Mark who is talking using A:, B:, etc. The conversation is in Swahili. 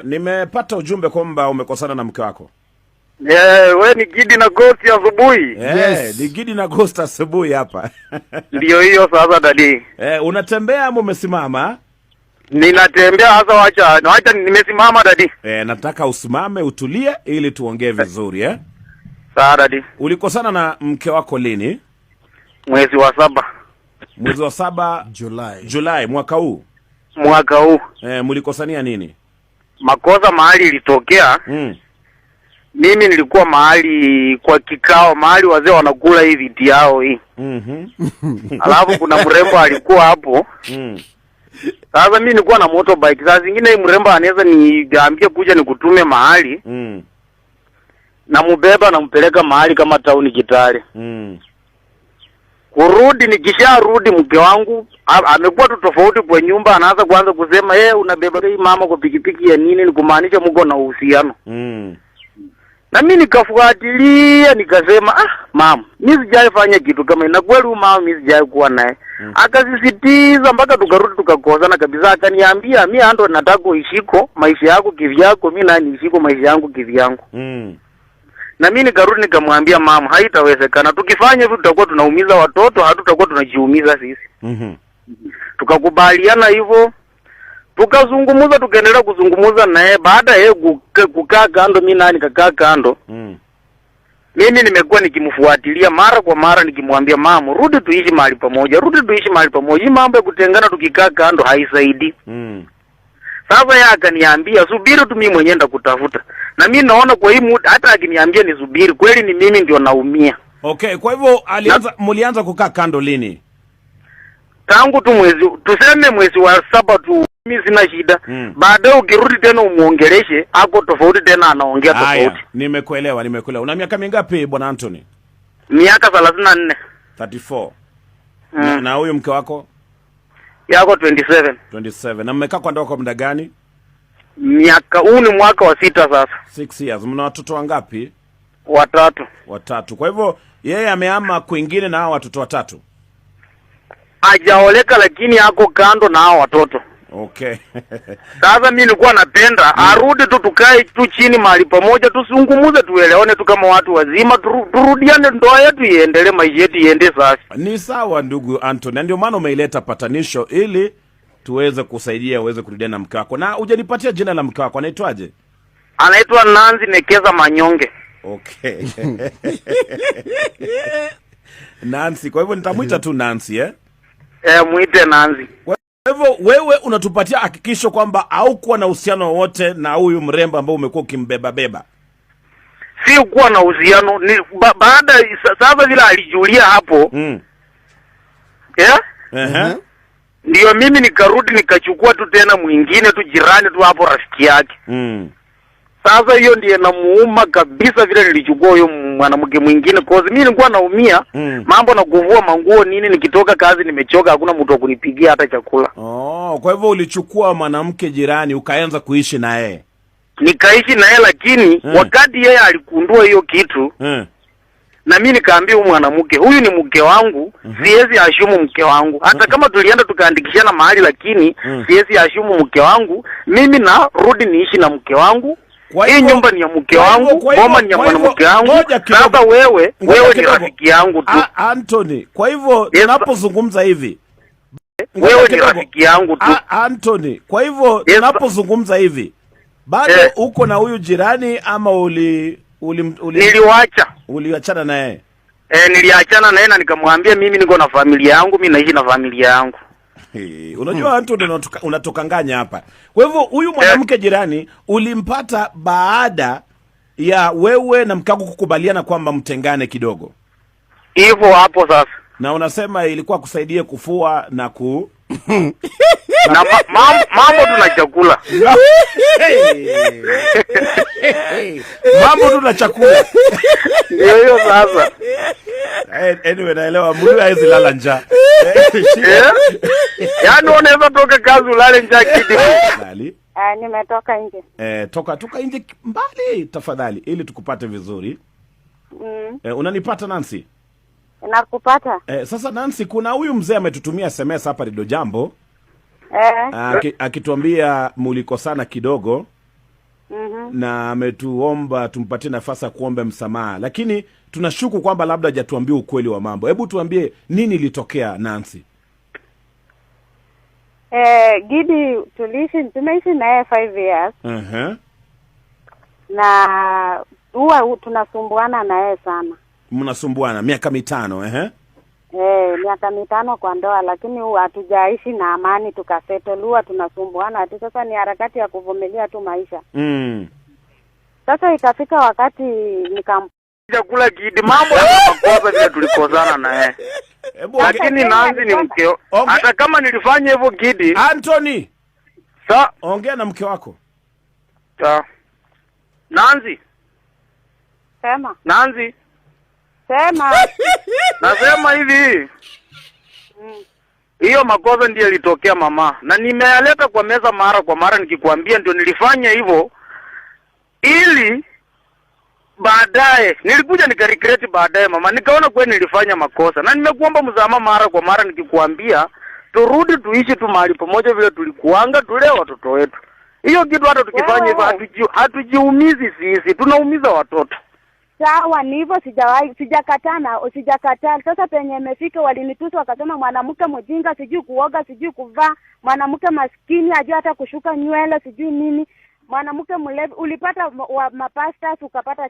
A: Nimepata ujumbe kwamba umekosana na mke wako.
B: We ni Gidi na Ghost asubuhi.
A: Ni Gidi na Ghost asubuhi hapa.
B: Ndio hiyo sasa dadi.
A: Unatembea ama umesimama?
B: Ninatembea sasa, wacha nimesimama dadi.
A: Nataka usimame utulie ili tuongee vizuri
B: Sawa dadi.
A: Ulikosana na mke wako lini?
B: Mwezi wa 7.
A: Mwezi wa 7 Julai mwaka huu. Mlikosania nini?
B: Makosa mahali ilitokea. Mimi nilikuwa mahali kwa kikao, mahali wazee wanakula hii viti yao hii. Alafu kuna mrembo alikuwa hapo. Sasa mimi nilikuwa na motorbike. Sasa zingine hii mrembo anaweza niambie kuja nikutume mahali. Na mbeba na mpeleka mahali kama town Kitale. Kurudi nikisharudi mke wangu amekuwa tu tofauti kwa nyumba, anaanza kuanza kusema unabeba hii mama kwa pikipiki ya nini, ni kumaanisha mko na uhusiano. Na mimi nikafuatilia nikasema mama, mimi sijaifanya kitu kama ina kweli, mama mimi sijai kuwa naye. Akasisitiza mpaka tukarudi tukakosana kabisa, akaniambia mimi ando nataka kuishiko maisha yako kivyako, mimi nani ishiko maisha yangu kivyangu. Na mimi nikarudi nikamwambia mama, haitawezekana. Tukifanya hivyo tutakuwa tunaumiza watoto, hatutakuwa tunajiumiza sisi. Tukakubaliana hivyo. Tukazungumuza, tukaendelea kuzungumuza naye. Baada ya kukaa kando, mimi nani kakaa kando. Mimi nimekuwa nikimfuatilia mara kwa mara nikimwambia mama, rudi tuishi mahali pamoja, rudi tuishi mahali pamoja. Hii mambo ya kutengana tukikaa kando haisaidii. Sasa yeye akaniambia subiri tu, mimi mwenyewe ndakutafuta. Na mimi naona kwa hii muda hata akiniambia nisubiri, kweli ni mimi ndio naumia.
A: Okay, kwa hivyo mlianza kukaa kando lini?
B: Tangu tu tuseme mwezi wa 7 tu, mimi sina shida. Baadaye ukirudi tena umuongeleshe, ako tofauti tena anaongea tofauti.
A: Nimekuelewa. Una miaka mingapi bwana Anthony?
B: Miaka 34.
A: 34. Na huyu mke wako?
B: Yako 27.
A: 27. Na mmekaa kwa ndoa kwa muda gani?
B: Huu ni mwaka wa 6 sasa.
A: 6 years. Mna watoto wangapi?
B: 3.
A: Kwa hivyo yeye ameama kwingine na hao watoto 3.
B: Hajaoleka lakini yako kando na hao watoto.
A: Okay.
B: Sasa mimi nilikuwa napenda arudi tu, tukae tu chini mahali pamoja, tusungumuze, tuelewane tu kama watu wazima, turudiane, ndoa yetu iendelee, maisha yetu iende sasa.
A: Ni sawa ndugu Anthony, ndio maana umeileta patanisho ili tuweze kusaidia uweze kurudiana na mke wako. Na hujanipatia jina la mke wako, anaitwaje?
B: Anaitwa Nancy Nekeza Manyonge.
A: Okay. Nancy, kwa hivyo nitamuita tu Nancy
B: muite Nancy.
A: Kwa hivyo wewe unatupatia hakikisho kwamba haukuwa na uhusiano wote na huyu mrembo ambao umekuwa ukimbeba?
B: Si kuwa na uhusiano, ni baada sasa vile alijulia hapo. Ndio mimi nikarudi nikachukua tu tena mwingine tu jirani tu hapo, rafiki yake. Sasa hiyo ndiye namuuma kabisa vile nilichukua huyo mwanamke mwingine, cause mimi nilikuwa naumia. Mambo na kuvua manguo nini, nikitoka kazi nimechoka, hakuna mtu wa kunipigia hata chakula.
A: Kwa hivyo ulichukua mwanamke jirani ukaanza kuishi na yeye?
B: Nikaishi na yeye, lakini wakati yeye alikundua hiyo kitu, na mimi nikaambia huyu mwanamke, huyu ni mke wangu, siwezi ashumu mke wangu. Hata kama tulienda tukaandikishana mahali, lakini siwezi ashumu mke wangu. Mimi na rudi niishi na mke wangu. Hii nyumba ni ya mke wangu, boma ni ya mwanamke wangu. Sasa wewe ni rafiki yangu tu.
A: Anthony, kwa hivyo tunapozungumza hivi,
B: wewe ni rafiki yangu tu.
A: Anthony, kwa hivyo tunapozungumza hivi, bado uko na huyu jirani ama
B: niliwacha?
A: Uliachana na yeye?
B: Niliachana na yeye na nikamwambia mimi niko na familia yangu, mimi naishi na familia yangu.
A: Unajua Anthony, unatokanganya hapa. Kwa hivyo huyu mwanamke jirani ulimpata baada ya wewe na mke wako kukubaliana kwamba mtengane kidogo?
B: Hivyo hapo sasa. Na
A: unasema ilikuwa kusaidie kufua na
B: na mambo tuna chakula.
A: Mambo tuna chakula.
B: Hiyo sasa.
A: Anyway, naelewa mtu hawezi lala njaa.
B: Yaani unaweza toka kazi ulale njaa
A: kidogo.
C: Nimetoka nje.
A: Toka nje mbali tafadhali ili tukupate vizuri. Unanipata Nancy?
C: Nakupata.
A: Sasa Nancy, kuna huyu mzee ametutumia SMS hapa Radio Jambo. akituambia mulikosana kidogo.
C: Na
A: ametuomba tumpatie nafasi ya kuomba msamaha, lakini tunashuku kwamba labda hajatuambia ukweli wa mambo. Hebu tuambie nini ilitokea, Nancy?
C: Gidi tumeishi naye 5 years. Na huwa tunasumbuana naye sana.
A: Mnasumbuana miaka 5?
C: Miaka 5 kwa ndoa, lakini huwa hatujaishi na amani tukasettle. Huwa tunasumbuana tu, sasa ni harakati ya kuvumilia tu maisha. Sasa ikafika wakati
B: chakula Gidi, mambo ya makosa vile tulikosana naye. Lakini Nancy ni mkeo. Hata kama nilifanya hivyo Gidi.
A: Anthony. Ongea na mke wako.
B: Nancy.
C: Sema.
B: Nancy.
C: Sema.
B: Nasema hivi. Hiyo makosa ndiyo ilitokea mama. Na nimealeta kwa meza mara kwa mara nikikwambia ndio nilifanya hivyo. Ili baadaye nilikuja nikaregreti baadaye mama, nikaona kweli nilifanya makosa. Na nimekuomba msamaha mara kwa mara nikikwambia turudi tuishi tu mahali pamoja vile tulikuanga, tulee watoto wetu. Hiyo kitu hata tukifanya hivyo hatujiumizi sisi, tunaumiza watoto.
C: Sawa, ni hivyo, sijakataa. Sasa penye imefika walinitusa wakasema mwanamke mjinga, sijui kuoga, sijui kuvaa, mwanamke maskini ajua hata kushuka nywele, sijui nini. Mwanamke mlevi, ulipata mapastas ukapata